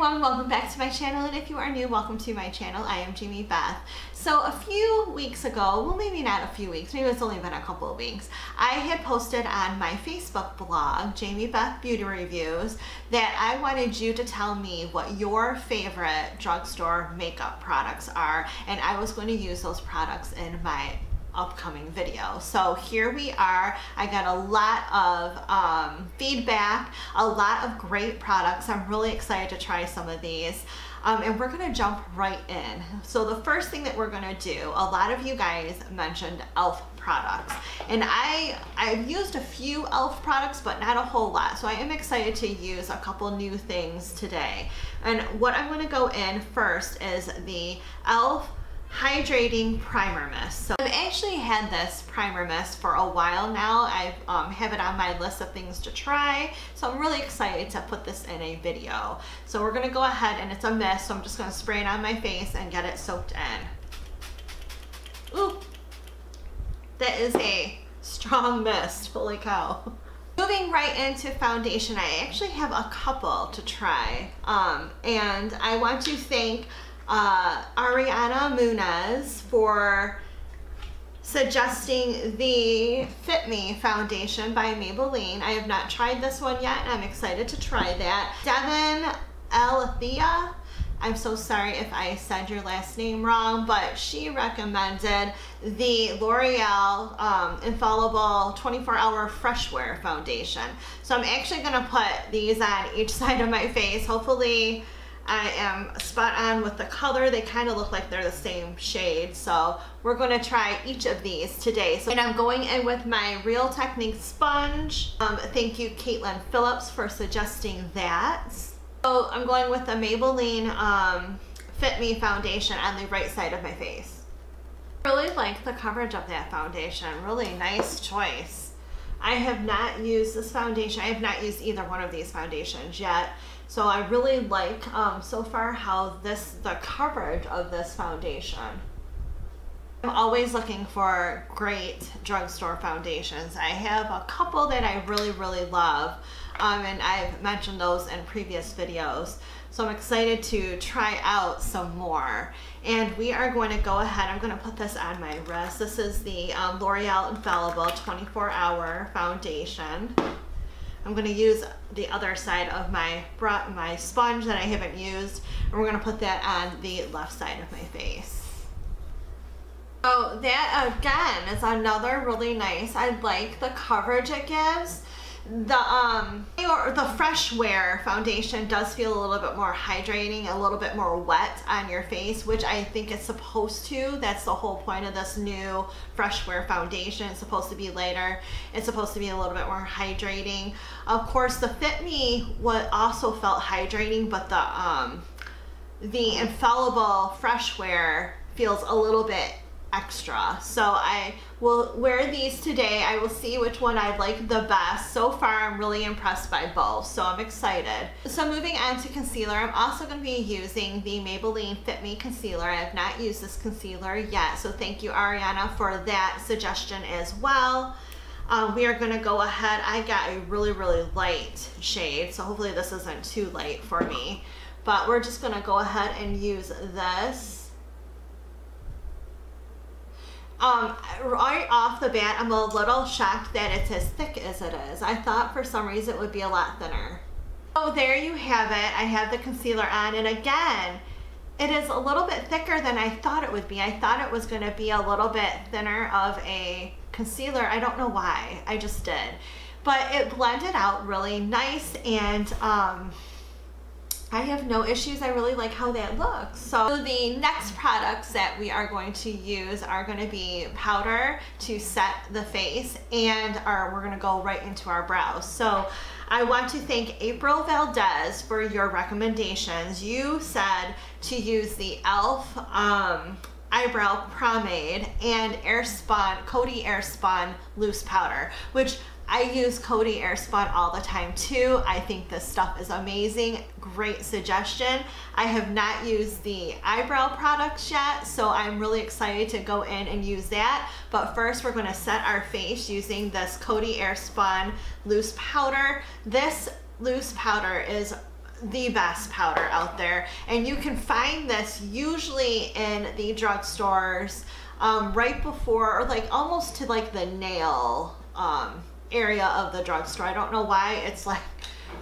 everyone, welcome back to my channel, and if you are new, welcome to my channel. I am Jamie Beth. So a few weeks ago, well maybe not a few weeks, maybe it's only been a couple of weeks, I had posted on my Facebook blog, Jamie Beth Beauty Reviews, that I wanted you to tell me what your favorite drugstore makeup products are, and I was going to use those products in my upcoming video. So here we are. I got a lot of feedback, a lot of great products. I'm really excited to try some of these. And we're gonna jump right in. So the first thing that we're gonna do, a lot of you guys mentioned e.l.f. products, and I've used a few e.l.f. products, but not a whole lot. So I am excited to use a couple new things today. And what I'm gonna go in first is the e.l.f. Hydrating Primer Mist. So I've actually had this primer mist for a while now. I have it on my list of things to try, so I'm really excited to put this in a video. So we're gonna go ahead, and it's a mist, so I'm just gonna spray it on my face and get it soaked in. Ooh, that is a strong mist, holy cow. Moving right into foundation, I actually have a couple to try, and I want to thank Adrianna Muniz for suggesting the Fit Me foundation by Maybelline. I have not tried this one yet, and I'm excited to try that. Devan Alethia, I'm so sorry if I said your last name wrong, but she recommended the L'Oreal Infallible 24-Hour Fresh Wear Foundation. So I'm actually gonna put these on each side of my face. Hopefully I am spot on with the color. They kind of look like they're the same shade. So we're going to try each of these today. And I'm going in with my Real Technique sponge. Thank you, Katelyn Phillips, for suggesting that. So I'm going with the Maybelline Fit Me foundation on the right side of my face. I really like the coverage of that foundation. Really nice choice. I have not used this foundation. I have not used either one of these foundations yet. So I really like so far how the coverage of this foundation. I'm always looking for great drugstore foundations. I have a couple that I really love, and I've mentioned those in previous videos. So I'm excited to try out some more. And we are going to go ahead, I'm going to put this on my wrist. This is the L'Oreal Infallible 24-Hour Foundation. I'm going to use the other side of my sponge that I haven't used, and we're going to put that on the left side of my face. So that again is another really nice. I like the coverage it gives. The Fresh Wear foundation does feel a little bit more hydrating, a little bit more wet on your face, which I think it's supposed to. That's the whole point of this new Fresh Wear foundation. It's supposed to be lighter. It's supposed to be a little bit more hydrating. Of course, the Fit Me also felt hydrating, but the Infallible Fresh Wear feels a little bit extra. So I will wear these today. I will see which one I like the best. So far I'm really impressed by both, so I'm excited. So moving on to concealer, I'm also going to be using the Maybelline Fit Me concealer. I have not used this concealer yet, so thank you, Adrianna, for that suggestion as well. We are going to go ahead. I got a really light shade, so hopefully this isn't too light for me, but we're just going to go ahead and use this. Right off the bat, I'm a little shocked that it's as thick as it is. I thought for some reason it would be a lot thinner. So there you have it. I have the concealer on, and again, it is a little bit thicker than I thought it would be. I thought it was going to be a little bit thinner of a concealer. I don't know why. I just did. But it blended out really nice, and I have no issues. I really like how that looks. So the next products that we are going to use are going to be powder to set the face, and we're going to go right into our brows. So I want to thank April Valdez for your recommendations. You said to use the e.l.f. Eyebrow Pomade and Coty Airspun Loose Powder, which I use Coty Airspun all the time too. I think this stuff is amazing. Great suggestion. I have not used the eyebrow products yet, so I'm really excited to go in and use that. But first we're going to set our face using this Coty Airspun Loose Powder. This loose powder is the best powder out there, and you can find this usually in the drugstores right before, or like almost to like the nail area of the drugstore. I don't know why it's like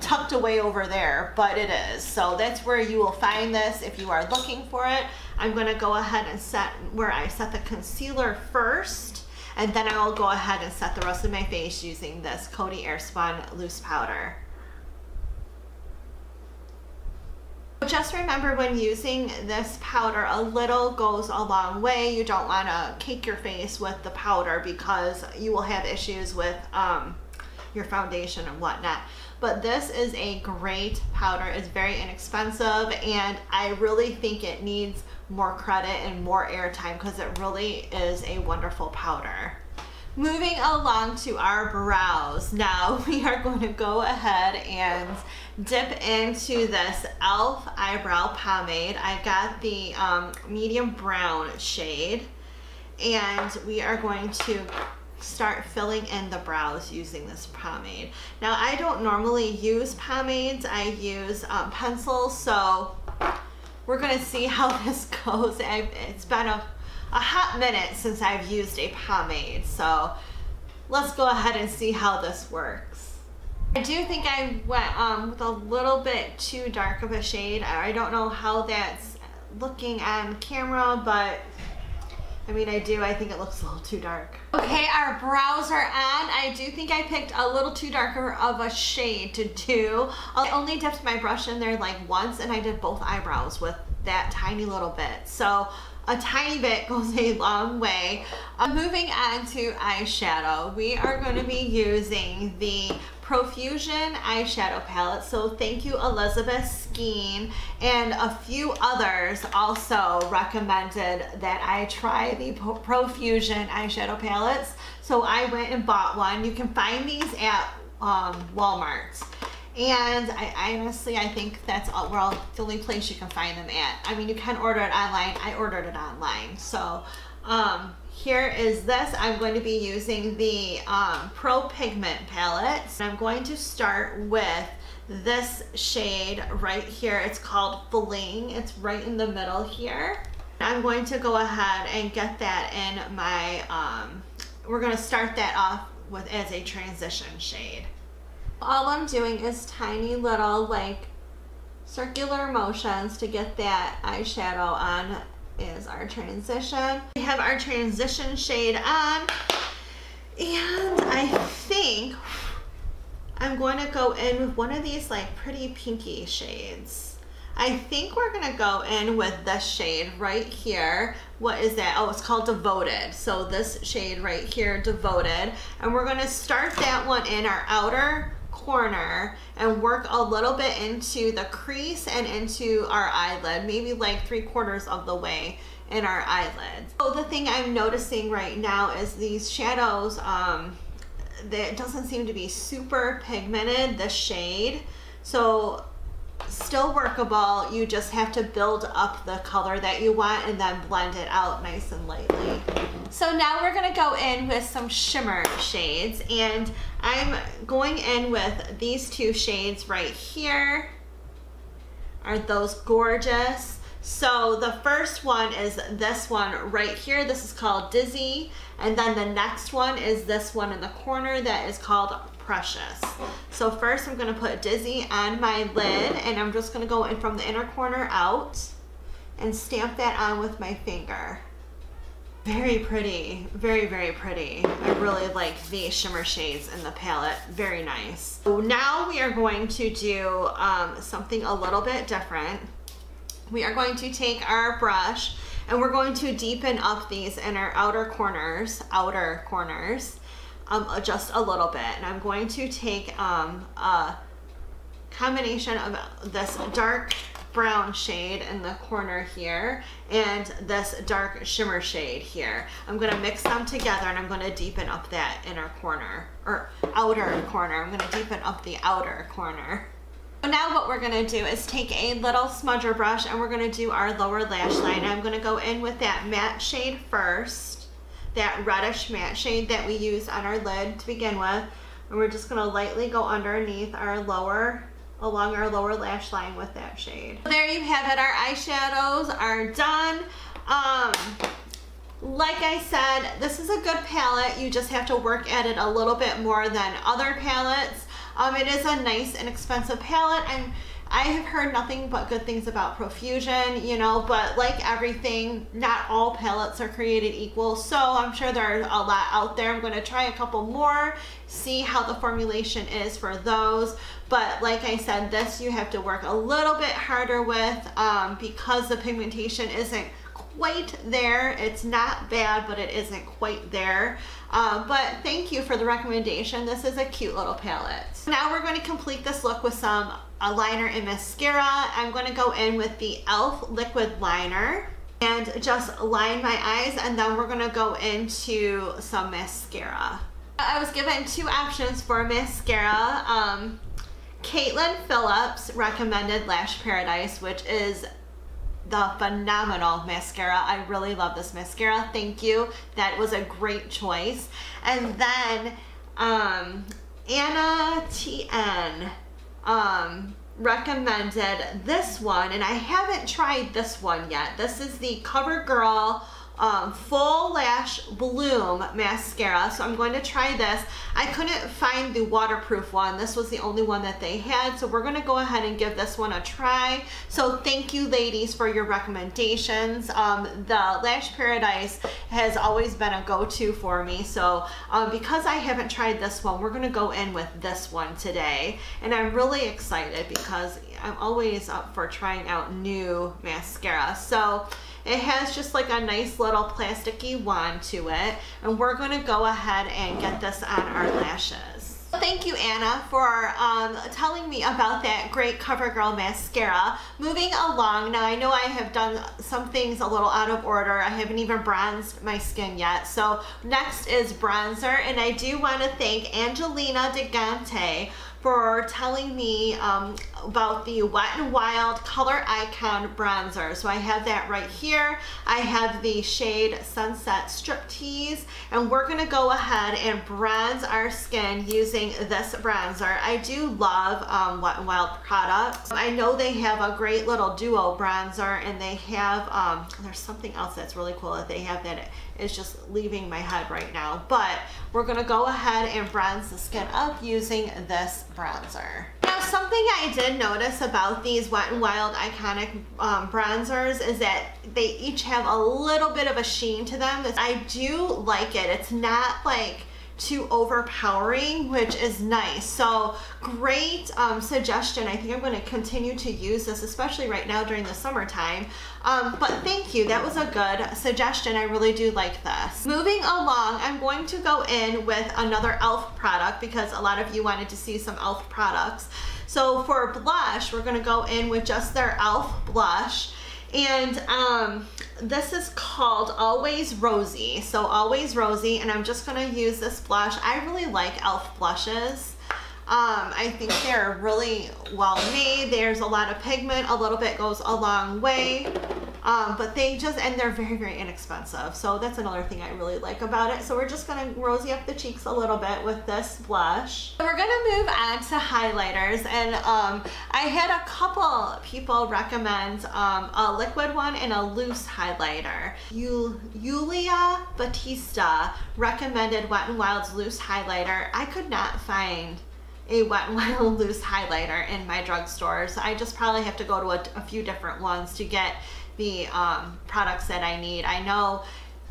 tucked away over there, but it is. So that's where you will find this if you are looking for it. I'm going to go ahead and set where I set the concealer first, and then I will go ahead and set the rest of my face using this Coty Airspun loose powder. Just remember, when using this powder, a little goes a long way. You don't want to cake your face with the powder because you will have issues with your foundation and whatnot. But this is a great powder. It's very inexpensive, and I really think it needs more credit and more airtime because it really is a wonderful powder. Moving along to our brows. Now we are going to go ahead and dip into this e.l.f. eyebrow pomade. I got the medium brown shade, and we are going to start filling in the brows using this pomade. Now I don't normally use pomades, I use pencils, so we're gonna see how this goes. It's been a hot minute since I've used a pomade, so let's go ahead and see how this works. I do think I went with a little bit too dark of a shade. I don't know how that's looking on camera, but I mean, I think it looks a little too dark. Okay, our brows are on. I do think I picked a little too darker of a shade to do. I only dipped my brush in there like once, and I did both eyebrows with that tiny little bit. So a tiny bit goes a long way. Moving on to eyeshadow, we are going to be using the Profusion eyeshadow palette. So thank you, Elizabeth, Skeen, and a few others also recommended that I try the Profusion eyeshadow palettes. So I went and bought one. You can find these at Walmart. And I honestly, I think that's the only place you can find them at. I mean, you can order it online. I ordered it online. So here is this. I'm going to be using the Pro Pigment palette. And I'm going to start with this shade right here. It's called Fling. It's right in the middle here. I'm going to go ahead and get that in my, we're going to start that off with as a transition shade. All I'm doing is tiny little like circular motions to get that eyeshadow on as our transition. We have our transition shade on, and I think I'm going to go in with one of these like pretty pinky shades. I think we're going to go in with this shade right here. What is that? Oh, it's called Devoted. So this shade right here, Devoted, and we're going to start that one in our outer corner and work a little bit into the crease and into our eyelid, maybe like 3/4 of the way in our eyelids. So the thing I'm noticing right now is these shadows, that doesn't seem to be super pigmented, the shade. So still workable, you just have to build up the color that you want and then blend it out nice and lightly. So now we're gonna go in with some shimmer shades, and I'm going in with these two shades right here. Aren't those gorgeous? So the first one is this one right here. This is called Dizzy, and then the next one is this one in the corner that is called Precious. So first I'm going to put Dizzy on my lid, and I'm just going to go in from the inner corner out and stamp that on with my finger. Very pretty, very, very pretty. I really like the shimmer shades in the palette, very nice. So now we are going to do something a little bit different. We are going to take our brush and we're going to deepen up these in our outer corners, just a little bit. And I'm going to take a combination of this dark brown shade in the corner here and this dark shimmer shade here. I'm going to mix them together, and I'm going to deepen up that inner corner, or outer corner. I'm going to deepen up the outer corner. So now what we're going to do is take a little smudger brush and we're going to do our lower lash line. I'm going to go in with that matte shade first, that reddish matte shade that we use on our lid to begin with, and we're just going to lightly go underneath our lower along our lower lash line with that shade. There you have it, our eyeshadows are done. Like I said, this is a good palette. You just have to work at it a little bit more than other palettes. It is a nice and expensive palette. I have heard nothing but good things about Profusion, you know, but like everything, not all palettes are created equal. So I'm sure there are a lot out there. I'm going to try a couple more, see how the formulation is for those. But like I said, this you have to work a little bit harder with because the pigmentation isn't quite there. It's not bad, but it isn't quite there. But thank you for the recommendation. This is a cute little palette. Now we're going to complete this look with some liner and mascara. I'm going to go in with the e.l.f. liquid liner and just line my eyes, and then we're going to go into some mascara. I was given two options for mascara. Katelyn Phillips recommended Lash Paradise, which is the phenomenal mascara. I really love this mascara. Thank you. That was a great choice. And then Anna TN recommended this one, and I haven't tried this one yet. This is the CoverGirl Full Lash Bloom mascara, so I'm going to try this. I couldn't find the waterproof one. This was the only one that they had, so we're going to go ahead and give this one a try. So thank you, ladies, for your recommendations. The Lash Paradise has always been a go-to for me, so because I haven't tried this one, we're going to go in with this one today, and I'm really excited because I'm always up for trying out new mascara. So it has just like a nice little plasticky wand to it, and we're going to go ahead and get this on our lashes. Thank you, Anna, for telling me about that great CoverGirl mascara. Moving along, now I know I have done some things a little out of order. I haven't even bronzed my skin yet. So next is bronzer, and I do want to thank Angelina Degante for telling me about the Wet n Wild Color Icon bronzer. So I have that right here. I have the shade Sunset Striptease, and we're gonna go ahead and bronze our skin using this bronzer. I do love Wet n Wild products. I know they have a great little duo bronzer, and they have, there's something else that's really cool that they have that is just leaving my head right now, but we're gonna go ahead and bronze the skin up using this bronzer. Now, something I did notice about these Wet n Wild Iconic bronzers is that they each have a little bit of a sheen to them. I do like it. It's not like too overpowering, which is nice. So great suggestion. I think I'm going to continue to use this, especially right now during the summertime. But thank you. That was a good suggestion. I really do like this. Moving along, I'm going to go in with another e.l.f. product because a lot of you wanted to see some e.l.f. products. So for blush, we're going to go in with just their e.l.f. blush. And this is called Always Rosy. So Always Rosy, and I'm just going to use this blush. I really like e.l.f. blushes. I think they're really well made. There's a lot of pigment. A little bit goes a long way. But they just, and they're very, very inexpensive. So that's another thing I really like about it. So we're just going to rosy up the cheeks a little bit with this blush. So we're going to move on to highlighters. And I had a couple people recommend a liquid one and a loose highlighter. Yulia Batista recommended Wet n Wild's loose highlighter. I could not find a Wet n Wild loose highlighter in my drugstore. So I just probably have to go to a few different ones to get the products that I need. I know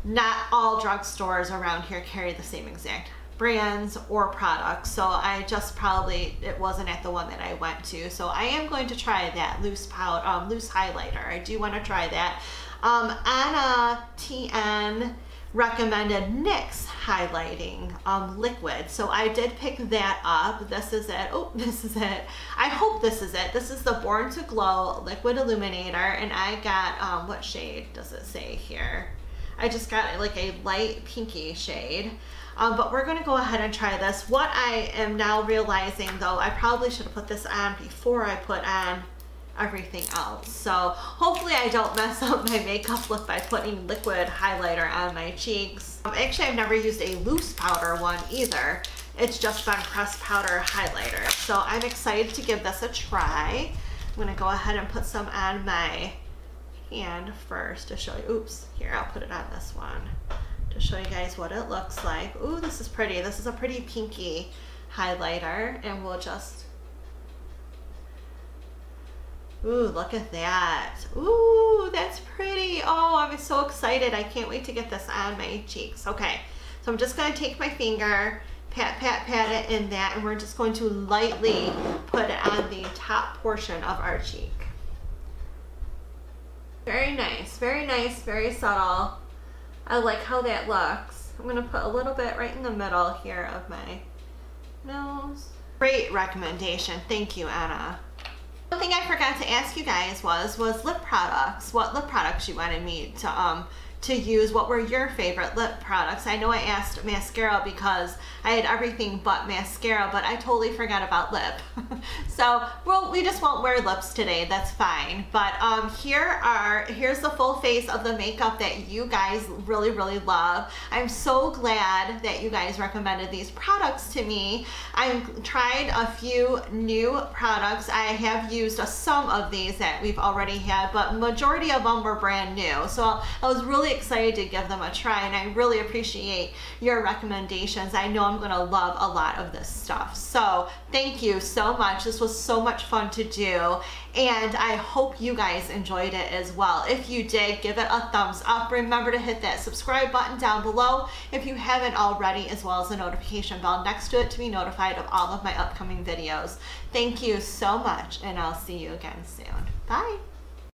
not all drugstores around here carry the same exact brands or products, so I just probably, it wasn't at the one that I went to. So I am going to try that loose highlighter. I do want to try that. Anna TN recommended NYX highlighting liquid, so I did pick that up. This is it. Oh, this is it. I hope this is it. This is the Born to Glow liquid illuminator, and I got what shade does it say here? I just got like a light pinky shade. But we're going to go ahead and try this. What I am now realizing, though, I probably should have put this on before I put on everything else. So hopefully I don't mess up my makeup look by putting liquid highlighter on my cheeks. Actually, I've never used a loose powder one either. it's just been pressed powder highlighter. So I'm excited to give this a try. I'm gonna go ahead and put some on my hand first to show you. Oops, here, I'll put it on this one to show you guys what it looks like. Ooh, this is pretty. This is a pretty pinky highlighter, and we'll just, ooh, look at that. Ooh, that's pretty. Oh, I'm so excited. I can't wait to get this on my cheeks. Okay, so I'm just gonna take my finger, pat, pat, pat it in that, and we're just going to lightly put it on the top portion of our cheek. Very nice, very subtle. I like how that looks. I'm gonna put a little bit right in the middle here of my nose. Great recommendation, thank you, Anna. One thing I forgot to ask you guys was lip products. What lip products you wanted me to use. What were your favorite lip products? I know I asked mascara because I had everything but mascara, but I totally forgot about lip. So, well, we just won't wear lips today, that's fine. But here's the full face of the makeup that you guys really, really love. I'm so glad that you guys recommended these products to me. I've tried a few new products. I have used some of these that we've already had, but majority of them were brand new. So I was really excited to give them a try, and I really appreciate your recommendations. I know I'm gonna love a lot of this stuff. So thank you so much. This was so much fun to do, and I hope you guys enjoyed it as well. If you did, give it a thumbs up. Remember to hit that subscribe button down below if you haven't already, as well as the notification bell next to it to be notified of all of my upcoming videos. Thank you so much, and I'll see you again soon. Bye.